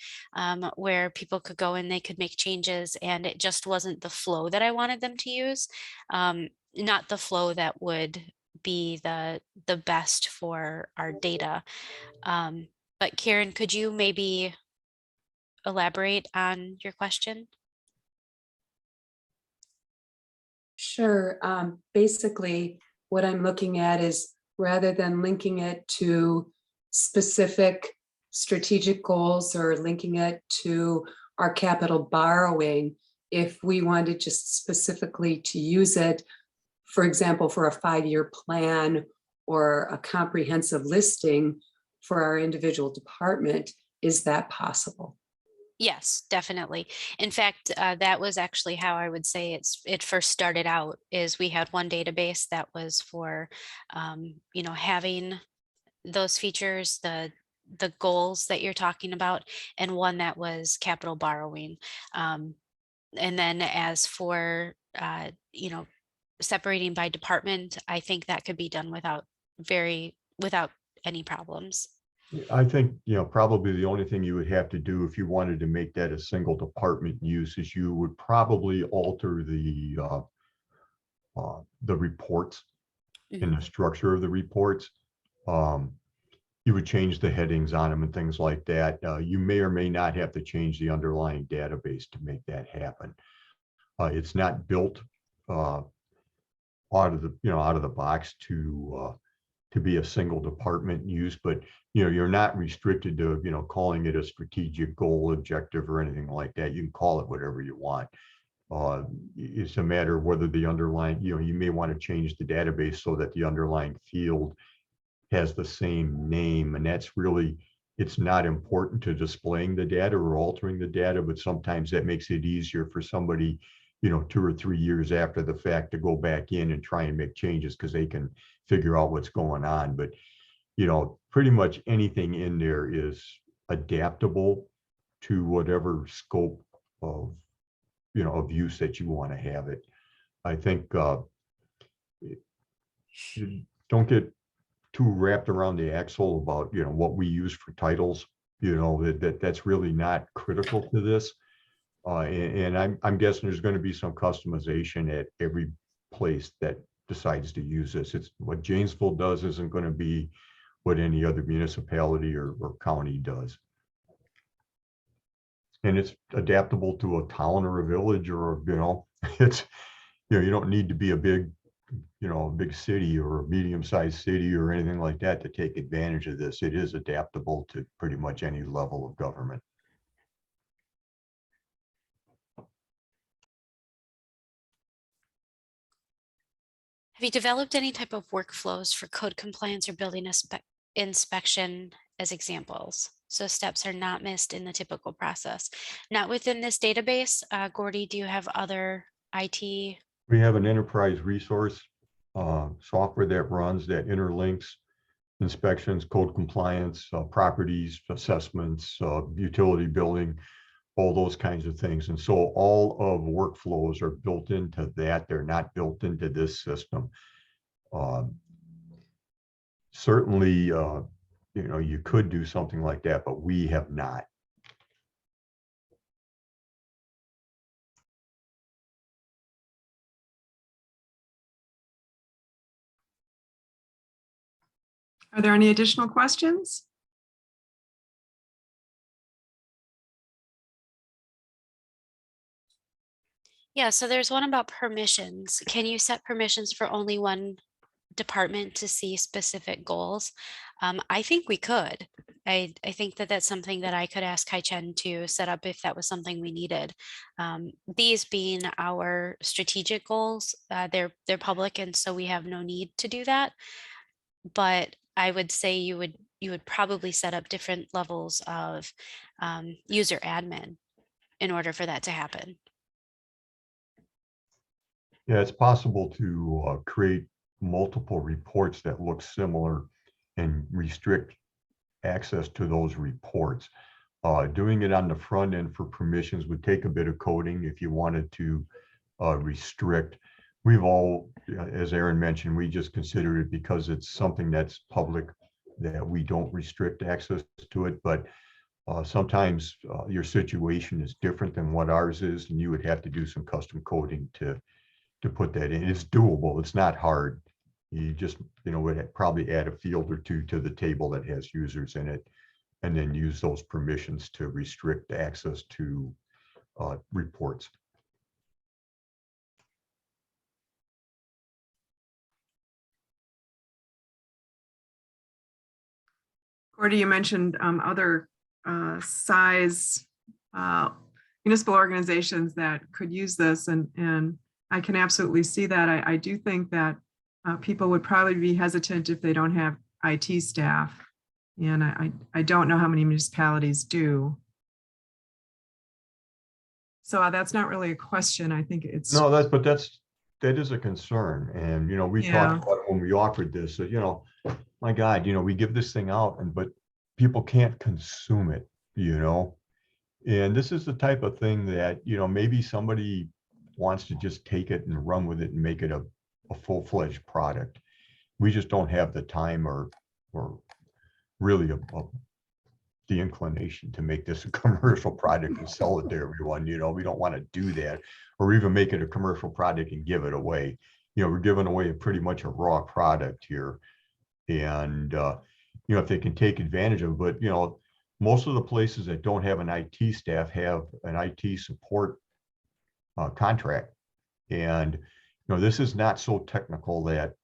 where people could go and they could make changes, and it just wasn't the flow that I wanted them to use. Not the flow that would be the best for our data. But Karen, could you maybe elaborate on your question? Sure. Basically, what I'm looking at is rather than linking it to specific strategic goals or linking it to our capital borrowing, if we wanted just specifically to use it, for example, for a 5-year plan or a comprehensive listing for our individual department, is that possible? Yes, definitely. In fact, that was actually how I would say it first started out, is we had one database that was for, having those features, the goals that you're talking about, and one that was capital borrowing. And then as for, separating by department, I think that could be done without any problems. I think, probably the only thing you would have to do if you wanted to make that a single department use is you would probably alter the reports and the structure of the reports. You would change the headings on them and things like that. You may or may not have to change the underlying database to make that happen. It's not built out of the box to be a single department use, but you're not restricted to calling it a strategic goal, objective, or anything like that. You can call it whatever you want. It's a matter of whether the underlying, you may want to change the database so that the underlying field has the same name, and that's really, it's not important to displaying the data or altering the data, but sometimes that makes it easier for somebody 2 or 3 years after the fact to go back in and try and make changes because they can figure out what's going on. But pretty much anything in there is adaptable to whatever scope of of use that you want to have it. I think you don't get too wrapped around the axle about what we use for titles. That's really not critical to this. And I'm guessing there's going to be some customization at every place that decides to use this. It's what Janesville does isn't going to be what any other municipality or county does. And it's adaptable to a town or a village, or it's you don't need to be a big big city or a medium-sized city or anything like that to take advantage of this. It is adaptable to pretty much any level of government. Have you developed any type of workflows for code compliance or building inspection as examples, so steps are not missed in the typical process? Not within this database. Gordy, do you have other IT? We have an enterprise resource software that runs, that interlinks inspections, code compliance, properties, assessments, utility billing, all those kinds of things. And so all of workflows are built into that. They're not built into this system. Certainly, you could do something like that, but we have not. Are there any additional questions? Yeah, so there's one about permissions. Can you set permissions for only one department to see specific goals? I think we could. I think that that's something that I could ask Chen to set up if that was something we needed. These being our strategic goals, they're public, and so we have no need to do that. But I would say you would probably set up different levels of user admin in order for that to happen. Yeah, it's possible to create multiple reports that look similar and restrict access to those reports. Doing it on the front end for permissions would take a bit of coding if you wanted to restrict. We've all, as Erin mentioned, we just consider it because it's something that's public that we don't restrict access to it. But sometimes your situation is different than what ours is, and you would have to do some custom coding to put that in. It's doable. It's not hard. You just, would probably add a field or two to the table that has users in it, and then use those permissions to restrict access to reports. Gordy, you mentioned other size municipal organizations that could use this, and I can absolutely see that. I do think that people would probably be hesitant if they don't have IT staff, and I don't know how many municipalities do. So that's not really a question. I think it's No, that is a concern. And, we talked about it when we offered this, so, my God, we give this thing out but people can't consume it, and this is the type of thing that, maybe somebody wants to just take it and run with it and make it a full-fledged product. We just don't have the time or really the inclination to make this a commercial product and sell it to everyone. We don't want to do that, or even make it a commercial product and give it away. We're giving away pretty much a raw product here. And, if they can take advantage of it, but, most of the places that don't have an IT staff have an IT support contract. And, this is not so technical that,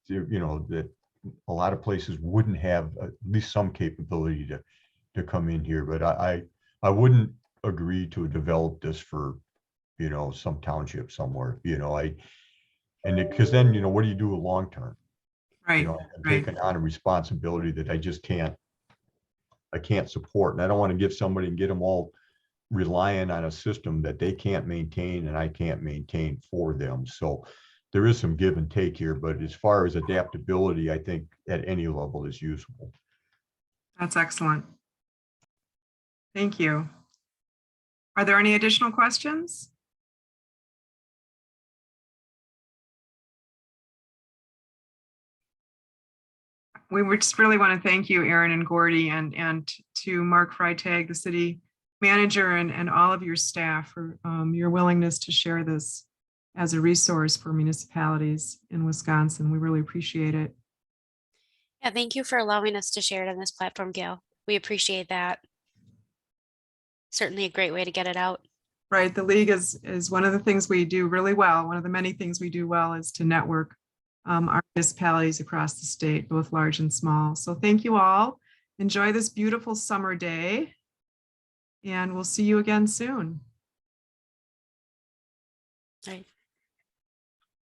that a lot of places wouldn't have at least some capability to come in here. But I wouldn't agree to develop this for, some township somewhere, because then, what do you do long term? right. I'm Right. taking on a responsibility that I can't support. And I don't want to give somebody and get them all relying on a system that they can't maintain and I can't maintain for them. So there is some give and take here, but as far as adaptability, I think at any level is usable. That's excellent. Thank you. Are there any additional questions? We would just really want to thank you, Erin and Gordy, and to Mark Freitag, the city manager, and all of your staff for your willingness to share this as a resource for municipalities in Wisconsin. We really appreciate it. Yeah, thank you for allowing us to share it on this platform, Gail. We appreciate that. Certainly a great way to get it out. Right. The league is one of the things we do really well. One of the many things we do well is to network our municipalities across the state, both large and small. So thank you all. Enjoy this beautiful summer day, and we'll see you again soon. All right.